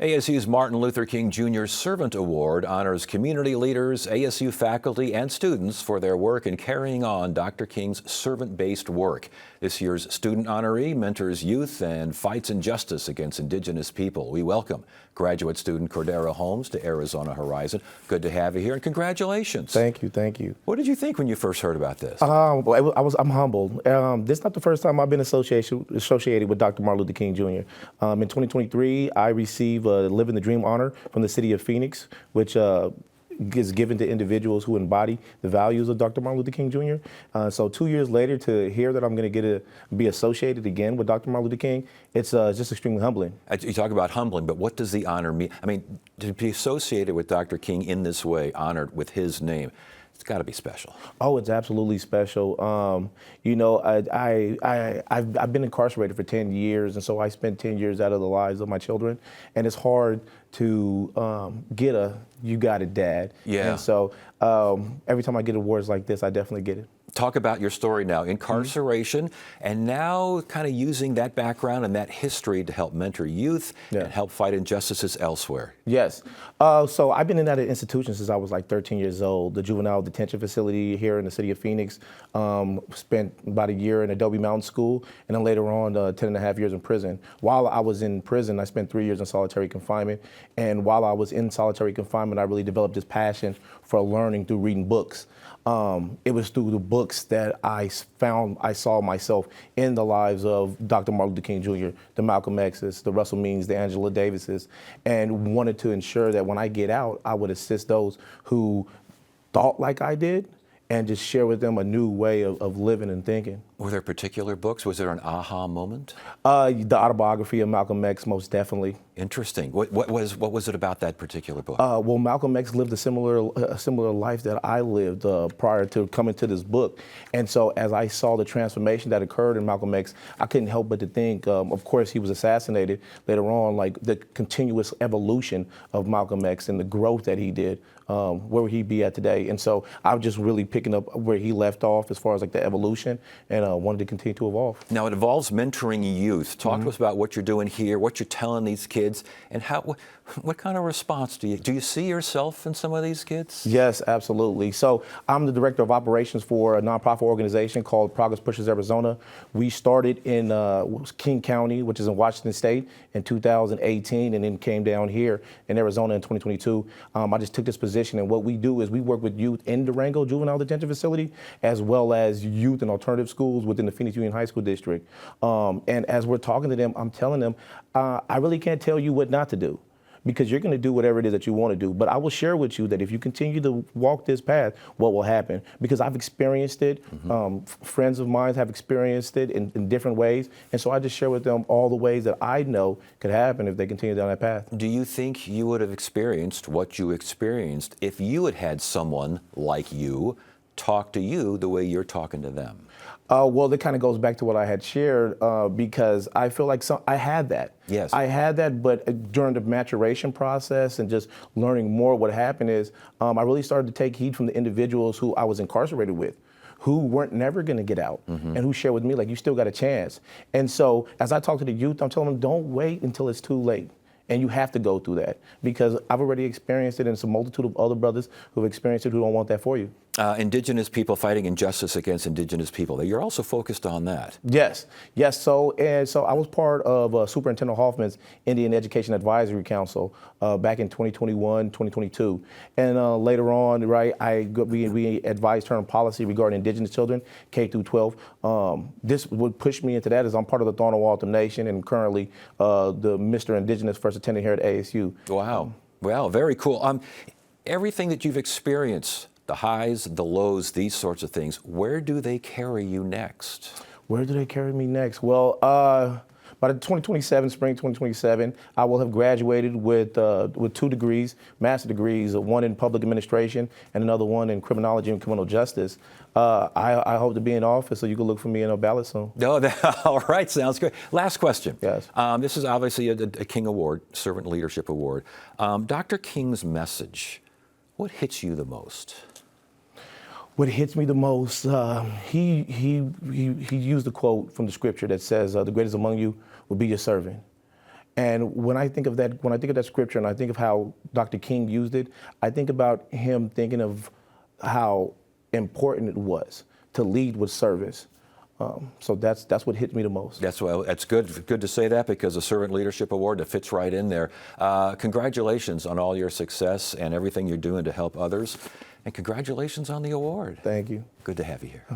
ASU's Martin Luther King Jr. Servant Award honors community leaders, ASU faculty, and students for their work in carrying on Dr. King's servant-based work. This year's student honoree mentors youth and fights injustice against Indigenous people. We welcome graduate student Cordera Holmes to Arizona Horizon. Good to have you here, and congratulations. Thank you, thank you. What did you think when you first heard about this? I'm humbled. This is not the first time I've been associated with Dr. Martin Luther King Jr. In 2023, I received a Living the Dream honor from the city of Phoenix, which is given to individuals who embody the values of Dr. Martin Luther King Jr. So 2 years later, to hear that I'm going to be associated again with Dr. Martin Luther King, it's just extremely humbling. You talk about humbling, but what does the honor mean? I mean, to be associated with Dr. King in this way, honored with his name, it's got to be special. Oh, it's absolutely special. You know, I've been incarcerated for 10 years, and so I spent 10 years out of the lives of my children, and it's hard to get a "you got it, Dad." Yeah. And so every time I get awards like this, I definitely get it. Talk about your story now, incarceration, and now kind of using that background and that history to help mentor youth and help fight injustices elsewhere. Yes. So I've been in that institution since I was like 13 years old, the juvenile detention facility here in the city of Phoenix. Spent about a year in Adobe Mountain School, and then later on 10 and a half years in prison. While I was in prison, I spent 3 years in solitary confinement. And while I was in solitary confinement, I really developed this passion for learning through reading books. It was through the books that I saw myself in the lives of Dr. Martin Luther King Jr., the Malcolm X's, the Russell Means, the Angela Davises, and wanted to ensure that when I get out, I would assist those who thought like I did and just share with them a new way of living and thinking. Were there particular books? Was there an aha moment? The autobiography of Malcolm X, most definitely. Interesting. What was it about that particular book? Well, Malcolm X lived a similar life that I lived prior to coming to this book. And so as I saw the transformation that occurred in Malcolm X, I couldn't help but to think, of course, he was assassinated later on, like the continuous evolution of Malcolm X and the growth that he did. Where would he be at today? And so I was just really picking up where he left off as far as like the evolution, and wanted to continue to evolve. Now it involves mentoring youth. Talk to us about what you're doing here, what you're telling these kids, and what kind of response do you see yourself in some of these kids? Yes, absolutely. So I'm the director of operations for a nonprofit organization called Progress Pushes Arizona. We started in King County, which is in Washington State, in 2018, and then came down here in Arizona in 2022. I just took this position, and what we do is we work with youth in Durango Juvenile Detention Facility, as well as youth in alternative schools within the Phoenix Union High School District. And as we're talking to them, I'm telling them, I really can't tell you what not to do, because you're going to do whatever it is that you want to do. But I will share with you that if you continue to walk this path, what will happen? Because I've experienced it. Friends of mine have experienced it in different ways. And so I just share with them all the ways that I know could happen if they continue down that path. Do you think you would have experienced what you experienced if you had had someone like you talk to you the way you're talking to them? Well, that kind of goes back to what I had shared, because I feel like I had that. Yes. I had that, but during the maturation process and just learning more, what happened is I really started to take heed from the individuals who I was incarcerated with, who weren't never going to get out, and who shared with me, like, you still got a chance. And so as I talk to the youth, I'm telling them, don't wait until it's too late. And you have to go through that, because I've already experienced it, and it's a multitude of other brothers who've experienced it who don't want that for you. Indigenous people, fighting injustice against Indigenous people. You're also focused on that. Yes. So I was part of Superintendent Hoffman's Indian Education Advisory Council back in 2021, 2022. And later on, right, we advised her on policy regarding Indigenous children, K through 12. This would push me into that, as I'm part of the Thornton Waltham Nation and currently the Mr. Indigenous First Attendant here at ASU. Wow. Well, very cool. Everything that you've experienced, the highs, the lows, these sorts of things, where do they carry you next? Where do they carry me next? Well, by the 2027, spring 2027, I will have graduated with 2 degrees, master degrees, one in public administration and another one in criminology and criminal justice. I hope to be in office, so you can look for me in a ballot soon. No, all right, sounds good. Last question. Yes. This is obviously a King Award, Servant Leadership Award. Dr. King's message, what hits you the most? What hits me the most, he used a quote from the scripture that says, the greatest among you will be your servant. And when I think of that scripture and I think of how Dr. King used it, I think about him thinking of how important it was to lead with service. So that's what hit me the most. That's good to say that, because the Servant Leadership Award, that fits right in there. Congratulations on all your success and everything you're doing to help others. And congratulations on the award. Thank you. Good to have you here.